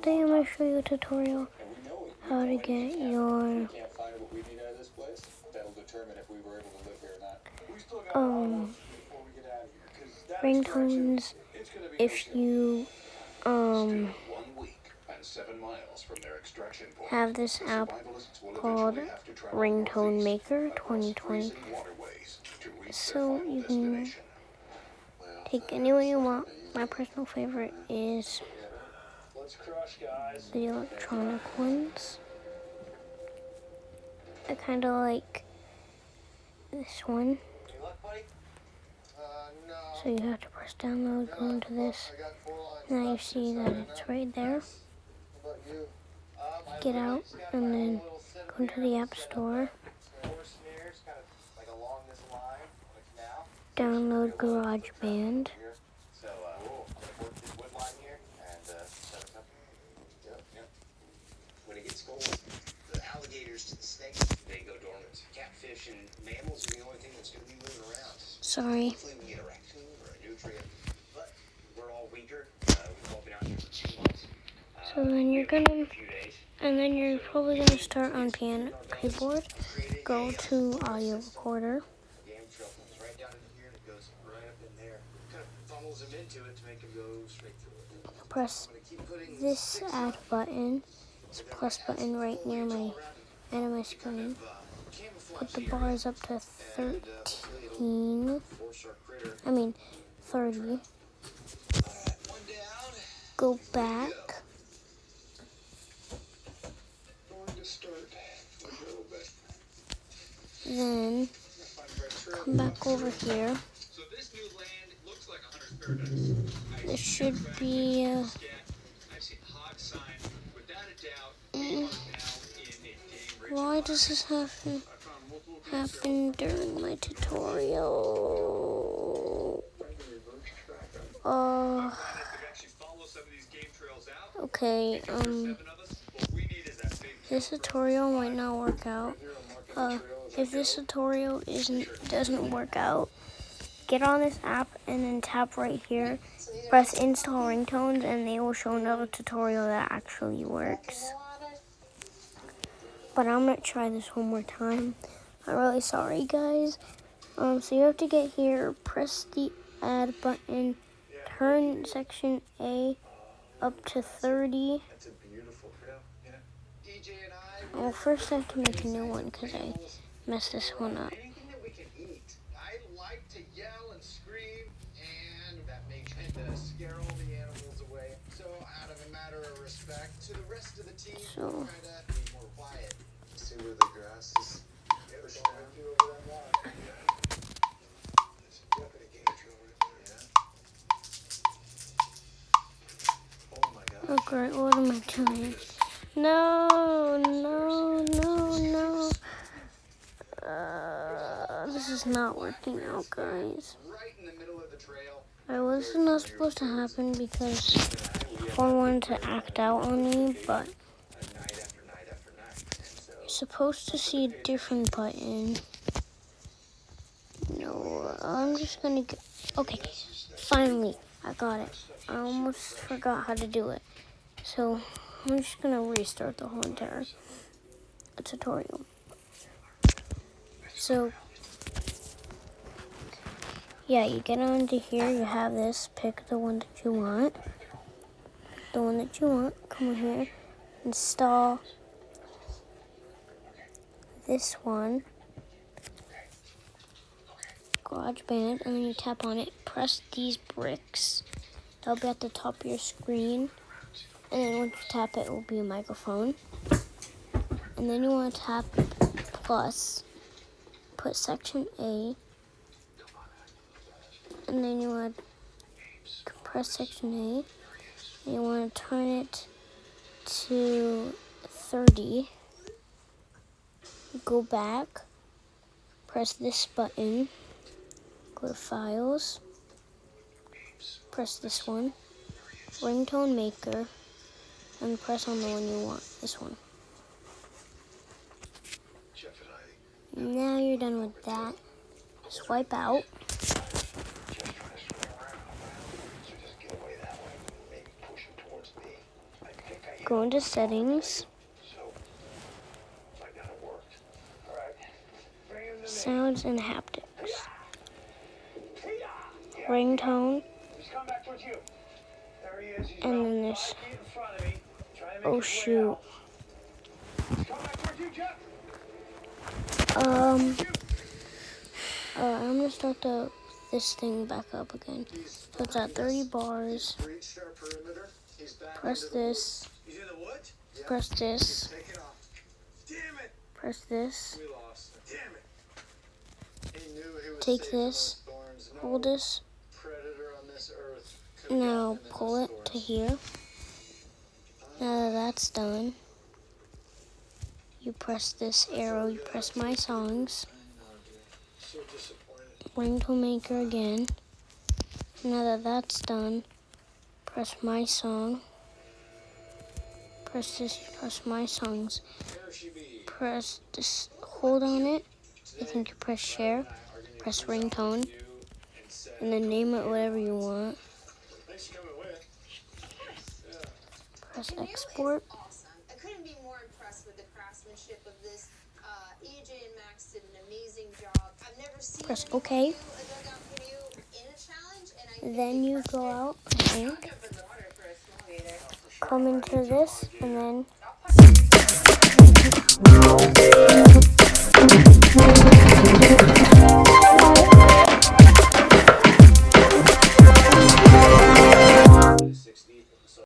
Today I'm going to show you a tutorial how to get your ringtones if you have this app called Ringtone Maker 2020. So you can take any one you want. My personal favorite is the electronic ones. I kind of like this one. So you have to press download, go into this. Now you see that it's right there. Get out and then go into the App Store. Download GarageBand. When it gets cold, the alligators to the snakes, they go dormant. Catfish and mammals are the only thing that's going to be moving around. Sorry. Hopefully we get a raccoon or a nutria, but we're all winter. We've all been out here for 2 months. So then you're probably gonna start on piano keyboard. Go to audio recorder. Press this add button, this plus button right near my end of my screen. Put the bars up to 30. Go back. Then come back over here. This should be why does this happen during my tutorial? Okay, this tutorial might not work out. If this tutorial doesn't work out, get on this app and then tap right here. Press install ringtones and they will show another tutorial that actually works. But I'm going to try this one more time. I'm really sorry, guys. So you have to get here, press the add button, turn section A up to 30. Well, first I have to make a new one because I messed this one up. I like to yell and scream, and that makes to scare all the animals away. So, out of a matter of respect to the rest of the team, try to be more quiet. See where the grass is pushing out over that line. There's a deputy game drill right there. Oh my God. Oh great, what am I doing? No. This is not working out, guys. It was not supposed to happen because phone wanted to act out on me, but you're supposed to see a different button. No, I'm just gonna get, okay, finally, I got it. I almost forgot how to do it. So, I'm just gonna restart the whole entire tutorial. So, yeah, you get onto here, you have this, pick the one that you want. Come on here, install this one, GarageBand, and then you tap on it, press these bricks. They'll be at the top of your screen, and then once you tap it, it will be a microphone. And then you want to tap plus, put section A, and then you want to press section A, and you want to turn it to 30. Go back, press this button, go to Files, press this one, Ringtone Maker, and press on the one you want, this one. Now you're done with that. Swipe out. go into settings, sounds and haptics, ringtone, and then this. Oh shoot. I'm gonna start this thing back up again. So it's at 30 bars. Press this. Press this. Press this. Take this. Hold this. Now pull it to here. Now that that's done, you press this arrow. You press my songs. Ringtone maker again. Now that that's done, press my song. Press this, press my songs. Press this, hold on it. I think you press share. Press ringtone. And then name it whatever you want. Press export. I couldn't be more impressed with the craftsmanship of this. EJ and Max did an amazing job. I've never seen Press OK. a dugout video in a challenge, and Then you go out, I think. Come into this, and then